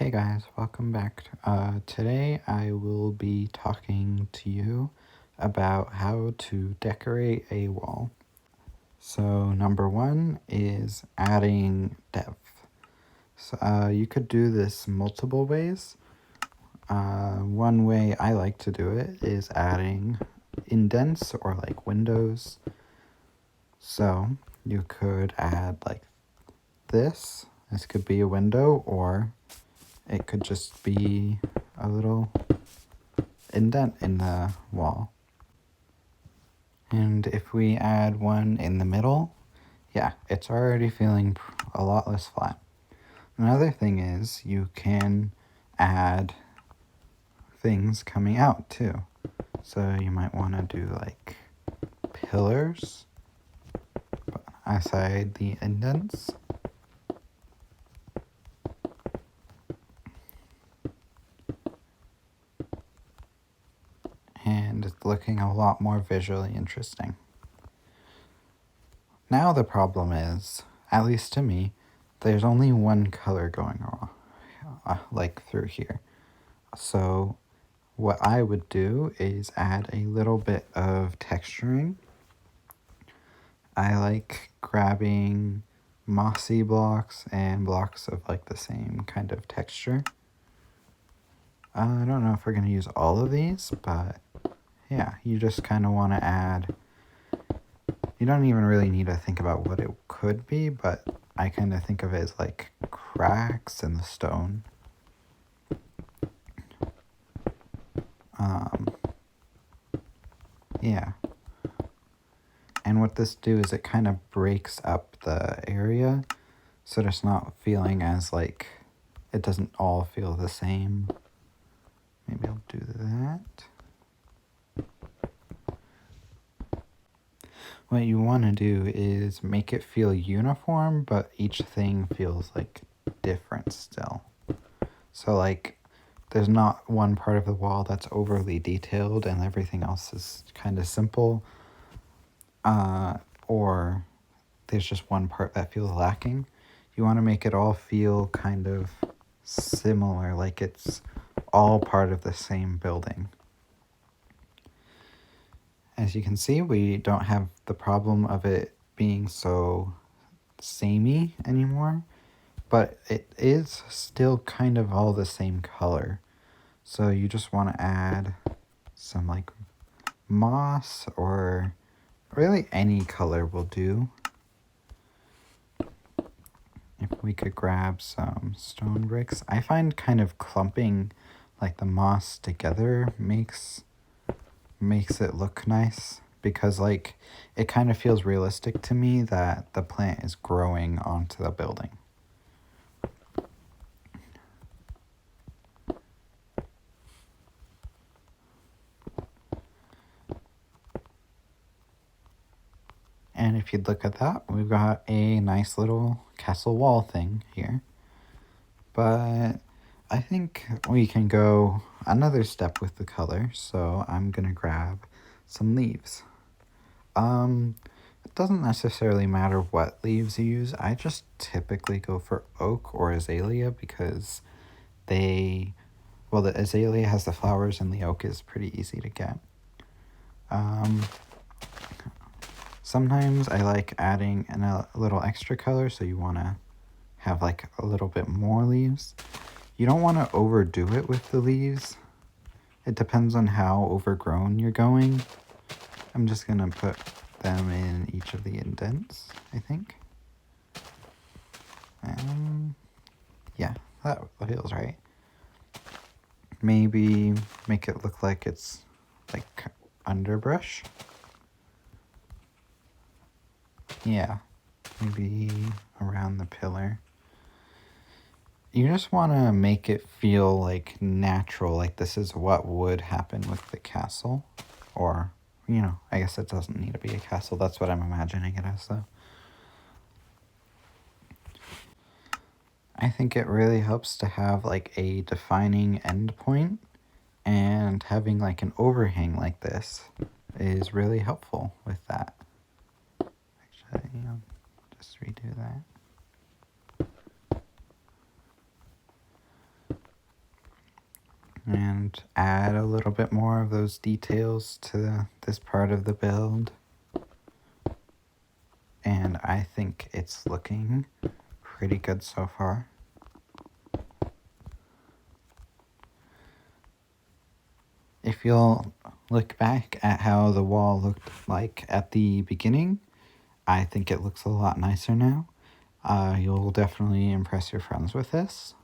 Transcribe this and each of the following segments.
Hey guys, welcome back. Today I will be talking to you about how to decorate a wall. So number one is adding depth. So you could do this multiple ways. One way I like to do it is adding indents or like windows. So you could add like this. This could be a window, or it could just be a little indent in the wall. And if we add one in the middle, yeah, it's already feeling a lot less flat. Another thing is you can add things coming out too. So you might want to do like pillars outside the indents. And it's looking a lot more visually interesting. Now the problem is, at least to me, there's only one color going on, like through here. So what I would do is add a little bit of texturing. I like grabbing mossy blocks and blocks of like the same kind of texture. I don't know if we're going to use all of these, but yeah, you just kind of want to add. You don't even really need to think about what it could be, but I kind of think of it as like cracks in the stone. Yeah. And what this do is it kind of breaks up the area, so it's not feeling as like, it doesn't all feel the same. Maybe I'll do that. What you want to do is make it feel uniform, but each thing feels like different still. So like, there's not one part of the wall that's overly detailed and everything else is kind of simple. Or there's just one part that feels lacking. You want to make it all feel kind of similar, like it's all part of the same building. As you can see, we don't have the problem of it being so samey anymore, but it is still kind of all the same color. So you just want to add some like moss, or really any color will do. If we could grab some stone bricks. I find kind of clumping like the moss together makes it look nice, because like it kind of feels realistic to me that the plant is growing onto the building. And if you'd look at that, we've got a nice little castle wall thing here. But I think we can go another step with the color, so I'm gonna grab some leaves. It doesn't necessarily matter what leaves you use. I just typically go for oak or azalea because the azalea has the flowers and the oak is pretty easy to get. Sometimes I like adding a little extra color, so you want to have like a little bit more leaves. You don't want to overdo it with the leaves. It depends on how overgrown you're going. I'm just going to put them in each of the indents, I think. Yeah, that feels right. Maybe make it look like it's like underbrush. Yeah, maybe around the pillar. You just want to make it feel like natural, like this is what would happen with the castle. Or, you know, I guess it doesn't need to be a castle. That's what I'm imagining it as, though. I think it really helps to have like a defining endpoint, and having like an overhang like this is really helpful with that. Actually, I'll just redo that. and add a little bit more of those details to this part of the build. And I think it's looking pretty good so far. If you'll look back at how the wall looked like at the beginning, I think it looks a lot nicer now. You'll definitely impress your friends with this.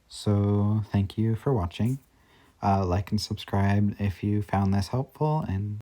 So thank you for watching. Like and subscribe if you found this helpful, and